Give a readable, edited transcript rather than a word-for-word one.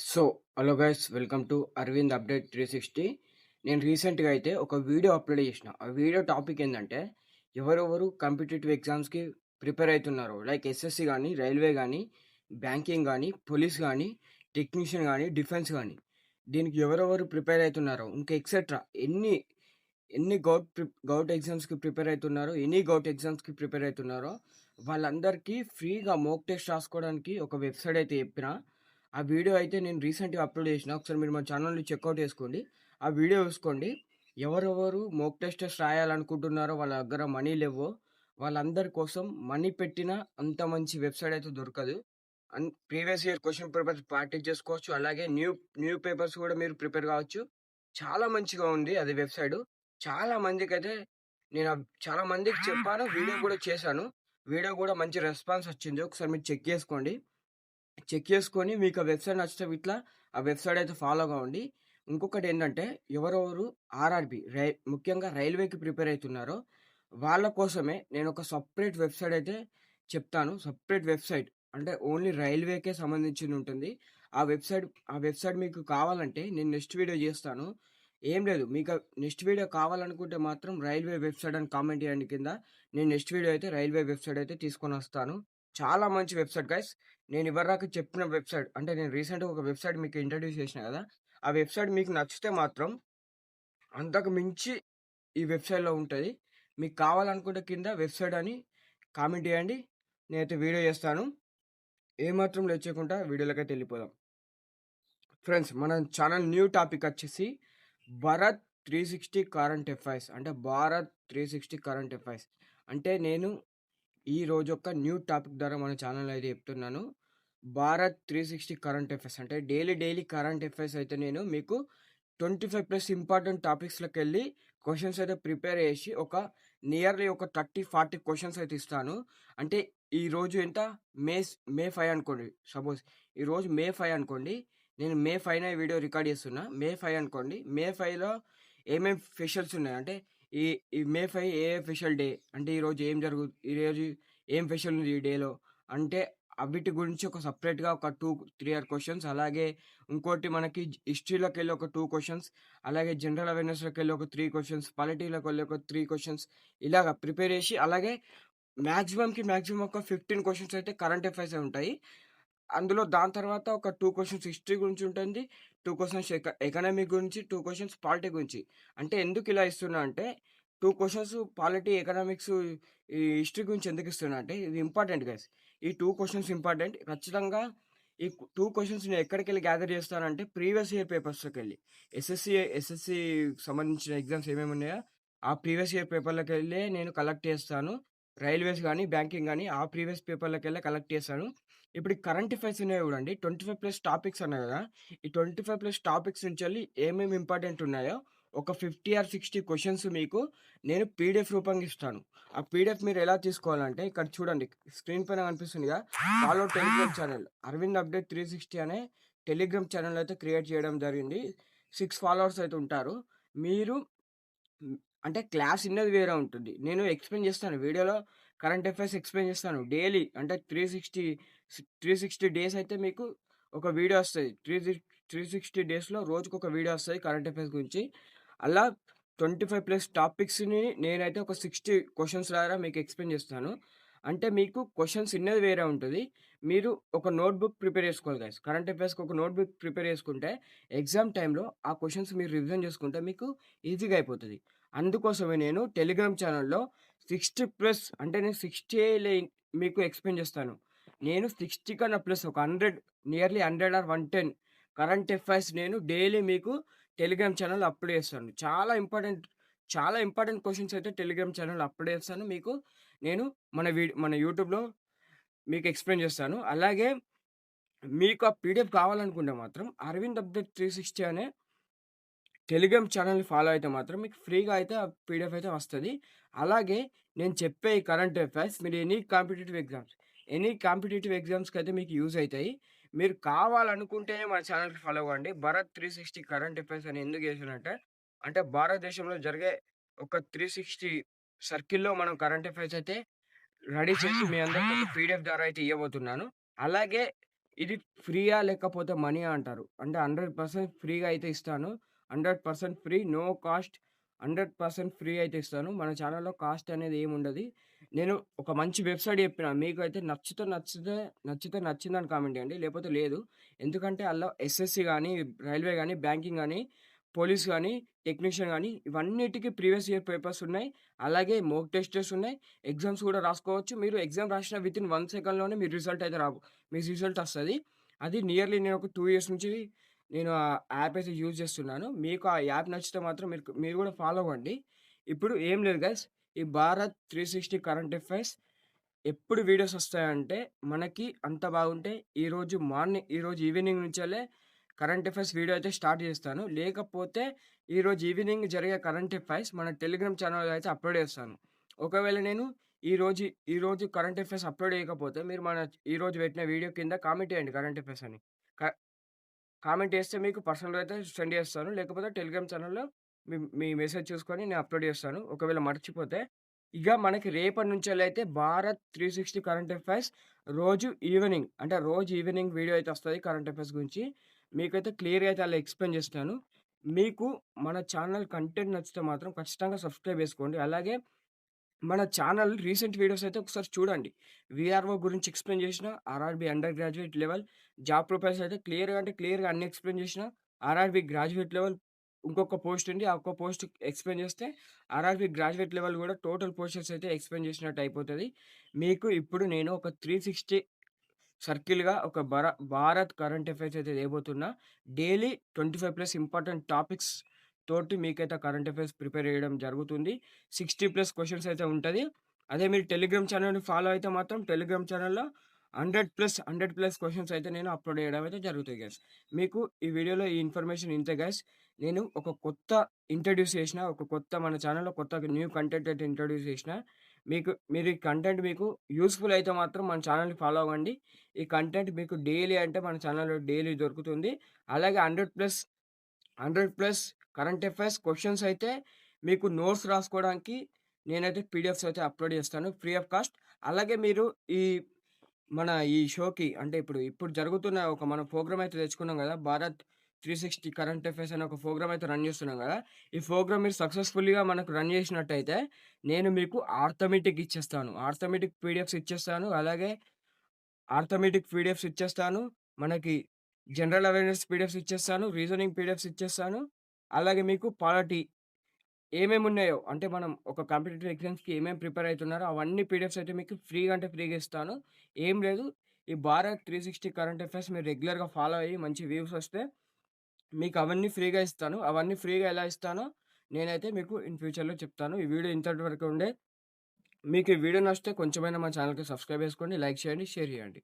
So, hello guys welcome to Aravind update 360. నేను రీసెంట్‌గా అయితే ఒక వీడియో అప్‌లోడ్ చేసిన. ఆ వీడియో టాపిక్ ఏందంటే, ఎవరెవరు కాంపిటీటివ్ ఎగ్జామ్స్‌కి ప్రిపేర్ అయితున్నారో, లైక్ ఎస్ఎస్‌సి గాని, రైల్వే గాని, బ్యాంకింగ్ గాని, పోలీస్ గాని, టెక్నీషియన్ గాని, డిఫెన్స్ గాని, దీనికి ఎవరెవరు ప్రిపేర్ అయితున్నారో, ఇంకా ఎక్సెట్రా ఎన్ని గౌట్ ఎగ్జామ్స్‌కి ప్రిపేర్ అయితున్నారో, ఎన్ని గౌట్ ఎగ్జామ్స్‌కి ప్రిపేర్ అయితున్నారో, వాళ్ళందరికీ ఫ్రీగా మోక్ టెస్ట్ రాసుకోవడానికి ఒక వెబ్‌సైట్ అయితే చెప్పిన. ఆ వీడియో అయితే నేను రీసెంట్‌గా అప్‌లోడ్ చేసిన. ఒకసారి మీరు మన ఛానెల్‌ని చెక్‌ఔట్ చేసుకోండి. ఆ వీడియో చూసుకోండి. ఎవరెవరు మోక్ టెస్టెస్ రాయాలనుకుంటున్నారో, వాళ్ళ దగ్గర మనీ లెవ్వో, వాళ్ళందరి కోసం మనీ పెట్టిన అంత మంచి వెబ్‌సైట్ అయితే దొరకదు. Previous year question papers practice చేసుకోవచ్చు. అలాగే న్యూ న్యూ పేపర్స్ కూడా మీరు ప్రిపేర్ కావచ్చు. చాలా మంచిగా ఉంది అది వెబ్‌సైటు. చాలా మందికైతే చాలా మందికి చెప్పాను. వీడియో కూడా చేశాను. వీడియో కూడా మంచి రెస్పాన్స్ వచ్చింది. ఒకసారి మీరు చెక్ చేసుకోండి. చెక్ చేసుకొని మీకు ఆ వెబ్‌సైట్ నచ్చితే ఇట్లా ఆ వెబ్‌సైట్ అయితే ఫాలో కావండి. ఇంకొకటేంటంటే ఎవరెవరు ముఖ్యంగా రైల్వేకి ప్రిపేర్ అయితున్నారో వాళ్ళ కోసమే నేనొక సెపరేట్ వెబ్‌సైట్ అయితే చెప్తాను. సెపరేట్ వెబ్‌సైట్ అంటే ఓన్లీ రైల్వేకే సంబంధించింది ఉంటుంది. ఆ వెబ్‌సైట్ మీకు కావాలంటే నేను నెక్స్ట్ వీడియో చేస్తాను. ఏం లేదు మీకు నెక్స్ట్ వీడియో కావాలనుకుంటే మాత్రం రైల్వే వెబ్‌సైట్ అని కామెంట్ చేయండి కింద. నేను నెక్స్ట్ వీడియో అయితే రైల్వే వెబ్‌సైట్ అయితే తీసుకొనొస్తాను. చాలా మంచి వెబ్‌సైట్ గైస్. నేను ఇప్పటిదాకా చెప్పిన వెబ్‌సైట్ అంటే నేను రీసెంట్‌గా ఒక వెబ్‌సైట్ మీకు ఇంట్రొడ్యూస్ చేసినా గదా! ఆ వెబ్‌సైట్ మీకు నచ్చితే మాత్రం అంతకు మించి ఈ వెబ్‌సైట్‌లో ఉంటది. మీకు కావాలనుకుంటే కింద వెబ్‌సైట్ అని కామెంట్ చేయండి. నేనైతే వీడియో చేస్తాను. ఏమాత్రం లేట్ చేయకుండా వీడియోలోకైతే ఎళ్ళిపోదాం. ఫ్రెండ్స్ మన ఛానల్ న్యూ టాపిక్ వచ్చేసి భరత్ 360 కరెంట్ అఫైర్స్ అంటే భారత్ 360 కరెంట్ అఫైర్స్. అంటే నేను ఈ రోజు ఒక న్యూ టాపిక్ ద్వారా మన ఛానల్‌లో అయితే చెప్తున్నాను. భారత్ 360 కరెంట్ అఫైర్స్ అంటే డైలీ కరెంట్ అఫైర్స్ అయితే నేను మీకు 25 ప్లస్ ఇంపార్టెంట్ టాపిక్స్‌లోకెళ్ళి క్వెషన్స్ అయితే ప్రిపేర్ చేసి నియర్లీ ఒక 30, 40 క్వెషన్స్ అయితే ఇస్తాను. అంటే ఈరోజు ఎంత మే 5 అనుకోండి. సపోజ్ ఈరోజు మే 5 అనుకోండి. నేను మే 5న వీడియో రికార్డ్ చేస్తున్నా. మే 5 అనుకోండి. మే 5లో ఏమేం స్పెషల్స్ ఉన్నాయి అంటే ఈ ఈ మే 5 ఏ స్పెషల్ డే అంటే ఈరోజు ఏం స్పెషల్ ఉంది ఈ డేలో అంటే అవిటి గురించి ఒక సెపరేట్‌గా ఒక 2, 3 క్వెషన్స్ అలాగే ఇంకోటి మనకి హిస్టరీలోకెళ్ళి ఒక 2 క్వెషన్స్, అలాగే జనరల్ అవేర్‌నెస్‌లోకెళ్ళి ఒక 3 క్వెషన్స్, పాలిటీలోకెళ్ళి ఒక 3 క్వెషన్స్ ఇలాగ ప్రిపేర్ చేసి అలాగే మాక్సిమం ఒక 15 క్వెషన్స్ అయితే కరెంట్ అఫైర్సే ఉంటాయి. అందులో దాని తర్వాత ఒక 2 క్వెషన్స్ హిస్టరీ గురించి ఉంటుంది. 2 క్వెషన్స్ ఎకనామీ గురించి, 2 క్వెషన్స్ పాలిటీ గురించి. అంటే ఎందుకిలా ఇస్తున్నా అంటే 2 క్వెషన్స్ పాలిటీ, ఎకనామిక్స్, ఈ హిస్టరీ గురించి ఎందుకిస్తున్నా అంటే ఇది ఇంపార్టెంట్ గైస్. ఈ 2 క్వెషన్స్ ఇంపార్టెంట్. ఖచ్చితంగా ఈ 2 క్వెషన్స్ నేను ఎక్కడికెళ్ళి గ్యాదర్ చేస్తానంటే ప్రీవియస్ ఇయర్ పేపర్స్‌లోకెళ్ళి. ఎస్ఎస్‌సి సంబంధించిన ఎగ్జామ్స్ ఏమేమున్నాయో ఆ ప్రీవియస్ ఇయర్ పేపర్‌లోకెళ్ళే నేను కలెక్ట్ చేస్తాను. రైల్వేస్ గాని, బ్యాంకింగ్ గాని ఆ ప్రీవియస్ పేపర్‌లోకెళ్ళే కలెక్ట్ చేశాను. ఇప్పుడు ఈ కరెంట్ అఫైర్స్ ఉన్నాయి చూడండి. 25 ప్లస్ టాపిక్స్ అన్నా గదా! ఈ 25 ప్లస్ టాపిక్స్ నుంచెల్లి ఏమేమి ఇంపార్టెంట్ ఉన్నాయో ఒక 50 ఆర్ 60 క్వెషన్స్ మీకు నేను పీడీఎఫ్ రూపంగా ఇస్తాను. ఆ పీడీఎఫ్ మీరు ఎలా తీసుకోవాలంటే ఇక్కడ చూడండి స్క్రీన్ పైన కనిపిస్తుందిగా follow Telegram channel. Arvind update 360 అనే టెలిగ్రామ్ ఛానల్ అయితే క్రియేట్ చేయడం జరిగింది. 6 ఫాలోవర్స్ అయితే ఉంటారు. మీరు హ్మ్. అంటే క్లాస్ ఇన్నది వేరే ఉంటుంది. నేను ఎక్స్‌ప్లెయిన్ చేస్తాను. వీడియోలో కరెంట్ అఫైర్స్ ఎక్స్‌ప్లెయిన్ చేస్తాను. డైలీ అంటే 360 డేస్ అయితే మీకు ఒక వీడియో వస్తది. 360 డేస్‌లో రోజుకొక వీడియో వస్తది కరెంట్ అఫైర్స్ గురించి. అలా 25 ప్లస్ టాపిక్స్‌ని నేనైతే ఒక 60 క్వెషన్స్ ద్వారా మీకు ఎక్స్‌ప్లెయిన్ చేస్తాను. అంటే మీకు క్వెషన్స్ ఇన్నది వేరే ఉంటది. మీరు ఒక నోట్‌బుక్ ప్రిపేర్ చేసుకోవాలి గైస్. కరెంట్ అఫైర్స్‌కి ఒక నోట్‌బుక్ ప్రిపేర్ చేసుకుంటే ఎగ్జామ్ టైమ్‌లో ఆ క్వెషన్స్ మీరు రివిజన్ చేసుకుంటే మీకు ఈజీగా అయిపోతది. అందుకోసమే నేను టెలిగ్రామ్ ఛానెల్‌లో 60 ప్లస్ అంటే నేను 60 మీకు ఎక్స్‌ప్లెయిన్ చేస్తాను. నేను 60 కన్నా ప్లస్ ఒక 100 నియర్లీ 100 ఆర్ 110 కరెంట్ అఫైర్స్ నేను డైలీ మీకు టెలిగ్రామ్ ఛానెల్‌లో అప్‌లోడ్ చేస్తాను. చాలా ఇంపార్టెంట్ క్వెషన్స్ అయితే టెలిగ్రామ్ ఛానెల్‌లో అప్‌లోడ్ చేస్తాను. మీకు నేను మన యూట్యూబ్‌లో మీకు ఎక్స్‌ప్లెయిన్ చేస్తాను. అలాగే మీకు ఆ పీడీఎఫ్ కావాలనుకుంటే మాత్రం 'అరవింద్ అప్డేట్ 360' అనే టెలిగ్రామ్ ఛానెల్‌ని ఫాలో అయితే మాత్రం మీకు ఫ్రీగా అయితే ఆ పీడీఎఫ్ అయితే వస్తది. అలాగే నేను చెప్పే ఈ కరెంట్ అఫైర్స్ మీరు ఎనీ కాంపిటీటివ్ ఎగ్జామ్స్‌కైతే మీకు యూజ్ అయితాయి. మీరు కావాలనుకుంటేనే మన ఛానెల్‌ని ఫాలో అవ్వండి. భరత్ 360 కరెంట్ అఫైర్స్ అని ఎందుకు చేశానంటే, అంటే భారతదేశంలో జరిగే ఒక 360 సర్కిల్‌లో మనం కరెంట్ అఫైర్స్ అయితే రెడీ చేసి మీ అందరికి ఒక పీడీఎఫ్ ద్వారా అయితే ఇయ్యబోతున్నాను. అలాగే ఇది ఫ్రీయా లేకపోతే మనీయా అంటారు. అంటే 100% ఫ్రీగా అయితే ఇస్తాను. 100% ఫ్రీ, నో కాస్ట్, 100% ఫ్రీ అయితే ఇస్తాను. మన ఛానెల్‌లో కాస్ట్ అనేది ఏముండది. నేను ఒక మంచి వెబ్‌సైట్ చెప్పిన. మీకైతే నచ్చితే నచ్చిందని కామెంట్ చేయండి. లేకపోతే లేదు. ఎందుకంటే అందులో ఎస్ఎస్‌సి గాని, రైల్వే గాని, బ్యాంకింగ్ గాని, పోలీస్ గాని, టెక్నీషియన్ గాని ఇవన్నిటికి ప్రీవియస్ ఇయర్ పేపర్స్ ఉన్నాయి. అలాగే మోక్ టెస్టెస్ ఉన్నాయి. ఎగ్జామ్స్ కూడా రాసుకోవచ్చు. మీరు ఎగ్జామ్ రాసిన వితిన్ 1 సెకండ్‌లోనే మీ రిజల్ట్ అయితే మీ రిజల్ట్ ఒస్తది. అది నియర్లీ నేను ఒక 2 ఇయర్స్ నుంచి నేను ఆ యాప్ అయితే యూజ్ చేస్తున్నాను. మీకు ఆ యాప్ నచ్చితే మాత్రం మీరు కూడా ఫాలో అవ్వండి. ఇప్పుడు ఏం లేదు గైస్. ఈ 'భారత్ 360 కరెంట్ అఫైర్స్' ఎప్పుడు వీడియోస్ ఒస్తాయంటే, మనకి అంత బాగుంటే ఈరోజు ఈవినింగ్ నుంచెల్లే కరెంట్ అఫైర్స్ వీడియో అయితే స్టార్ట్ చేస్తాను. లేకపోతే ఈరోజు ఈవినింగ్ జరిగే కరెంట్ అఫైర్స్ మన టెలిగ్రామ్ ఛానెల్‌లో అయితే అప్‌లోడ్ చేస్తాను. ఒకవేళ నేను ఈరోజు ఈరోజు కరెంట్ అఫైర్స్ అప్‌లోడ్ చేయకపోతే మీరు ఈరోజు పెట్టిన వీడియో కింద కామెంట్ చేయండి కరెంట్ అఫైర్స్ అని. క కామెంట్ చేస్తే మీకు పర్సనల్‌గా అయితే సెండ్ చేస్తాను. లేకపోతే టెలిగ్రామ్ ఛానెల్‌లో మీ మెసేజ్ చూసుకొని నేను అప్‌లోడ్ చేస్తాను. ఒకవేళ మర్చిపోతే, ఇగ మనకి రేపటి నుంచెల్లయితే 'భారత్ 360 కరెంట్ అఫైర్స్' రోజు ఈవినింగ్ వీడియో అయితే వస్తది కరెంట్ అఫైర్స్ గురించి. మీకైతే క్లియర్‌గా అయితే అలా ఎక్స్‌ప్లెయిన్ చేస్తాను. మీకు మన ఛానల్ కంటెంట్ నచ్చితే మాత్రం ఖచ్చితంగా సబ్స్క్రైబ్ చేసుకోండి. అలాగే మన ఛానల్ రీసెంట్ వీడియోస్ అయితే ఒకసారి చూడండి. వీఆర్ఓ గురించి ఎక్స్‌ప్లెయిన్ చేసిన, RRB under graduate level, job profiles అయితే క్లియర్‌గా అన్నీ ఎక్స్‌ప్లెయిన్ చేసిన. ఆర్ఆర్‌బీ గ్రాడ్యుయేట్ లెవెల్ ఇంకొక పోస్ట్ ఉంది. ఆ ఒక్క పోస్ట్ ఎక్స్‌ప్లెయిన్ చేస్తే ఆర్ఆర్‌బీ గ్రాడ్యుయేట్ లెవెల్ కూడా టోటల్ పోస్టెస్ అయితే ఎక్స్‌ప్లెయిన్ చేసినట్టు అయిపోతది. మీకు ఇప్పుడు నేను ఒక 360 సర్కిల్‌గా ఒక 'భారత్ కరెంట్ అఫైర్స్' అయితే తేబోతున్నా. డైలీ 25+ ఇంపార్టెంట్ టాపిక్స్ తోటి మీకైతే కరెంట్ అఫైర్స్ ప్రిపేర్ చేయడం జరుగుతుంది. 60+ క్వెషన్స్ అయితే ఉంటది. అదే మీరు టెలిగ్రామ్ ఛానెల్‌ని ఫాలో అయితే మాత్రం టెలిగ్రామ్ ఛానెల్‌లో 100+ క్వెషన్స్ అయితే నేను అప్‌లోడ్ చేయడం అయితే జరుగుతాయి గైస్. మీకు ఈ వీడియోలో ఈ ఇన్ఫర్మేషన్ ఇంతే గైస్. నేను ఒక కొత్త ఒక కొత్త మన ఛానెల్‌లో కొత్త న్యూ కంటెంట్ అయితే ఇంట్రొడ్యూస్ చేసిన. మీరు ఈ కంటెంట్ మీకు యూజ్‌ఫుల్ అయితే మాత్రం మన ఛానెల్‌ని ఫాలో అవ్వండి. ఈ కంటెంట్ మీకు డైలీ అంటే మన ఛానెల్‌లో డైలీ దొరుకుతుంది. అలాగే 100+ కరెంట్ అఫైర్స్ క్వెషన్స్ అయితే మీకు నోట్స్ రాసుకోవడానికి నేనైతే పీడిఎఫ్స్ అయితే అప్‌లోడ్ చేస్తాను ఫ్రీ ఆఫ్ కాస్ట్. అలాగే మీరు ఈ ఈ షోకి అంటే ఇప్పుడు జరుగుతున్న మన ప్రోగ్రామ్ అయితే తెచ్చుకున్నాం గదా! 'భారత్ 360 కరెంట్ అఫైర్స్' అనే ఒక ప్రోగ్రామ్ అయితే రన్ చేస్తున్నాం గదా! ఈ ప్రోగ్రామ్ మీరు సక్సెస్‌ఫుల్‌గా మనకు రన్ చేసినట్టయితే నేను మీకు ఆర్థమెటిక్ ఇచ్చేస్తాను. ఆర్థమెటిక్ పీడిఎఫ్స్ ఇచ్చేస్తాను. అలాగే ఆర్థమెటిక్ పీడిఎఫ్స్ ఇచ్చేస్తాను. మనకి జనరల్ అవేర్‌నెస్ పీడిఎఫ్స్ ఇచ్చేస్తాను. రీజనింగ్ పీడిఎఫ్స్ ఇచ్చేస్తాను. అలాగే మీకు పాలిటీ ఏమేమున్నాయో అంటే మనం ఒక కాంపిటీటివ్ ఎగ్జామ్స్‌కి ఏమేమి ప్రిపేర్ అయితున్నారో అవన్నీ పీడిఎఫ్స్ అయితే మీకు ఫ్రీగా అంటే ఫ్రీగా ఇస్తాను. ఏం లేదు. ఈ 'భారత్ 360 కరెంట్ అఫైర్స్' మీరు రెగ్యులర్‌గా ఫాలో అయ్యి మంచి వ్యూస్ వస్తే మీకు అవన్నీ ఫ్రీగా ఇస్తాను. అవన్నీ ఫ్రీగా ఎలా ఇస్తానో నేనైతే మీకు ఇన్ ఫ్యూచర్‌లో చెప్తాను. ఈ వీడియో ఇంతటి వరకే ఉండే. మీకు ఈ వీడియో నచ్చితే కొంచెమైనా మా ఛానెల్‌కి సబ్స్క్రైబ్ చేసుకోండి, లైక్ చేయండి, షేర్ చేయండి.